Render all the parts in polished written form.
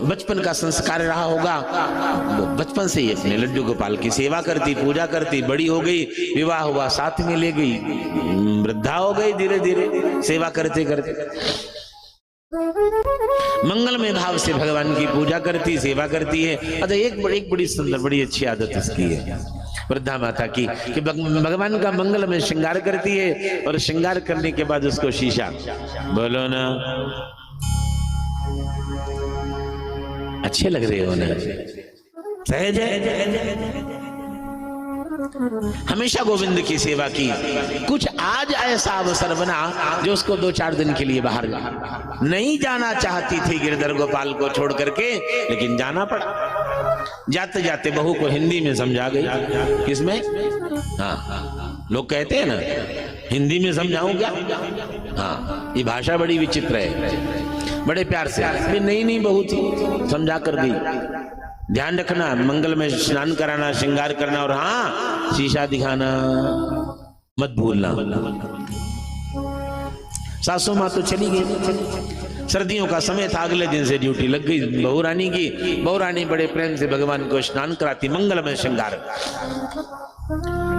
बचपन का संस्कार रहा होगा, बचपन से ही अपने लड्डू गोपाल की सेवा करती, पूजा करती, बड़ी हो गई, विवाह हुआ, साथ में ले गई, वृद्धा हो गई, धीरे धीरे सेवा करते करते मंगलमय भाव से भगवान की पूजा करती, सेवा करती है। अतः एक बड़ी सुंदर, बड़ी अच्छी आदत इसकी है वृद्धा माता की कि भगवान का मंगलमय श्रृंगार करती है, और श्रृंगार करने के बाद उसको शीशा, बोलो ना अच्छे लग रहे हो ना, सहज है। हमेशा गोविंद की सेवा की। कुछ आज ऐसा अवसर बना जो उसको 2-4 दिन के लिए बाहर नहीं जाना चाहती थी गिरधर गोपाल को छोड़ करके, लेकिन जाना पड़ा। जाते जाते बहू को हिंदी में समझा गई। किसमें? हाँ, लोग कहते हैं ना हिंदी में समझाऊं क्या? हाँ, ये भाषा बड़ी विचित्र है। बड़े प्यार से नहीं बहू थी, समझा कर गई। ध्यान रखना, मंगल में स्नान कराना, श्रृंगार करना, और हाँ शीशा दिखाना मत भूलना। सासू माँ तो चली गई। सर्दियों का समय था, अगले दिन से ड्यूटी लग गई बहू रानी की। बहू रानी बड़े प्रेम से भगवान को स्नान कराती, मंगल में श्रृंगार,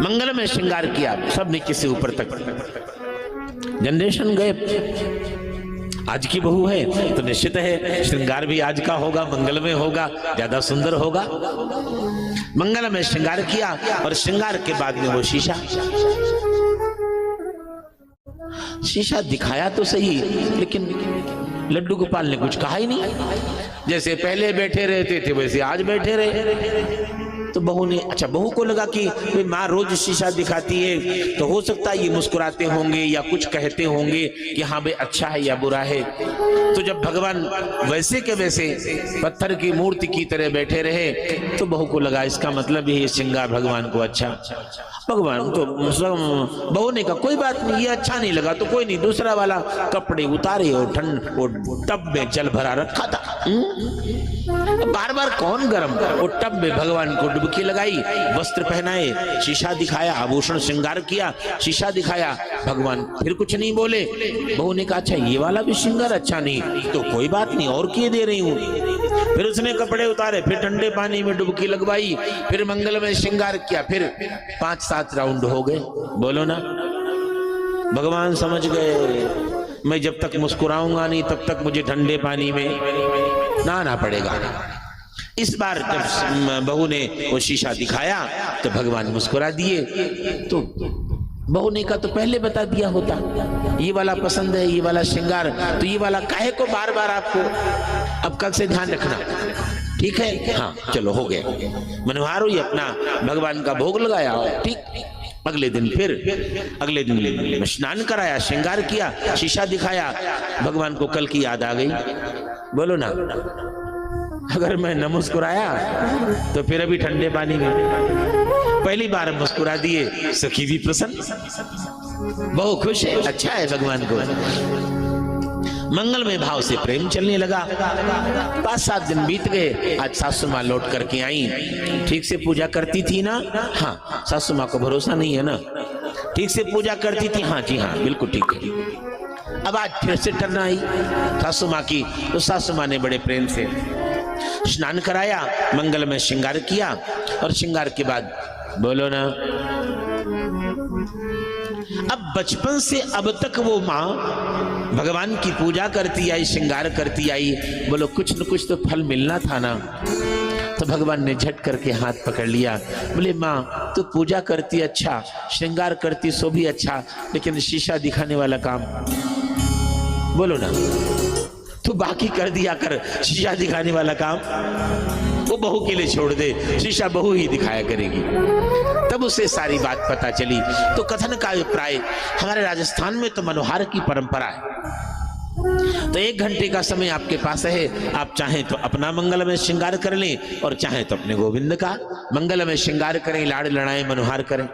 मंगल में श्रृंगार किया। सब नीचे से ऊपर तक। जनरेशन गए, आज की बहू है तो निश्चित है श्रृंगार भी आज का होगा, मंगल में होगा, ज्यादा सुंदर होगा। मंगल में श्रृंगार किया, और श्रृंगार के बाद में वो शीशा दिखाया तो सही, लेकिन लड्डू गोपाल ने कुछ कहा ही नहीं। जैसे पहले बैठे रहते थे वैसे आज बैठे रहे। तो बहू ने, अच्छा बहू को लगा कि माँ रोज शीशा दिखाती है, तो हो सकता है ये मुस्कुराते होंगे या कुछ कहते होंगे कि हाँ भाई अच्छा है या बुरा है। तो जब भगवान वैसे के वैसे पत्थर की मूर्ति की तरह बैठे रहे, तो बहू को लगा इसका मतलब ये श्रृंगार भगवान को अच्छा। भगवान तो बहू ने कहा कोई बात नहीं, ये अच्छा नहीं लगा तो कोई नहीं, दूसरा वाला कपड़े उतारे और टब में जल भरा रखा था। बार बार कौन गरम, वो टब में भगवान को डुबकी लगाई, वस्त्र पहनाए, शीशा दिखाया, आभूषण श्रृंगार किया, शीशा दिखाया। भगवान फिर कुछ नहीं बोले। बहू ने कहा अच्छा ये वाला भी श्रृंगार अच्छा नहीं, तो कोई बात नहीं और किए दे रही हूँ। फिर उसने कपड़े उतारे, फिर ठंडे पानी में डुबकी लगवाई, फिर मंगल में श्रृंगार किया, फिर 5-7 राउंड हो गए। बोलो ना, भगवान समझ गए मैं जब तक मुस्कुराऊंगा नहीं तब तक मुझे ठंडे पानी में नहाना पड़ेगा। इस बार जब बहू ने वो शीशा दिखाया तो भगवान मुस्कुरा दिए। तो बहू ने कहा तो पहले बता दिया होता, ये वाला पसंद है, ये वाला श्रृंगार, तो ये वाला काहे को बार बार आपको, अब कल से ध्यान रखना, ठीक है? हाँ चलो हो गया। मनोहार हुई, अपना भगवान का भोग लगाया, ठीक। अगले दिन स्नान कराया, श्रृंगार किया, शीशा दिखाया। भगवान को कल की याद आ गई। बोलो ना, अगर मैं न मुस्कुराया तो फिर अभी ठंडे पानी में। पहली बार मुस्कुरा दिए, सखी भी प्रसन्न, बहुत खुश है, अच्छा है भगवान को। मंगलमय भाव से प्रेम चलने लगा। 5-7 दिन बीत गए। आज सासू माँ लौट करके आई। ठीक से पूजा करती थी ना? हाँ, सासू माँ को भरोसा नहीं है ना, ठीक से पूजा करती थी? हाँ जी हाँ, बिल्कुल ठीक है। अब आज फिर से टर्न आई सासू माँ की, तो सासू माँ ने बड़े प्रेम से स्नान कराया, मंगल में श्रृंगार किया, और श्रृंगार के बाद बोलो ना, अब बचपन से अब तक वो माँ भगवान की पूजा करती आई, श्रृंगार करती आई। बोलो कुछ न कुछ तो फल मिलना था ना। तो भगवान ने झट करके हाथ पकड़ लिया, बोले माँ तू पूजा करती अच्छा, श्रृंगार करती सो भी अच्छा, लेकिन शीशा दिखाने वाला काम, बोलो ना, तू बाकी कर दिया कर, शीशा दिखाने वाला काम वो बहू के लिए छोड़ दे, शीशा बहू ही दिखाया करेगी। तब उसे सारी बात पता चली। तो कथन का अभिप्राय, हमारे राजस्थान में तो मनोहार की परंपरा है। तो 1 घंटे का समय आपके पास है, आप चाहें तो अपना मंगल में श्रृंगार कर लें, और चाहें तो अपने गोविंद का मंगल में श्रृंगार करें, लाड़ लड़ाएं, मनोहार करें।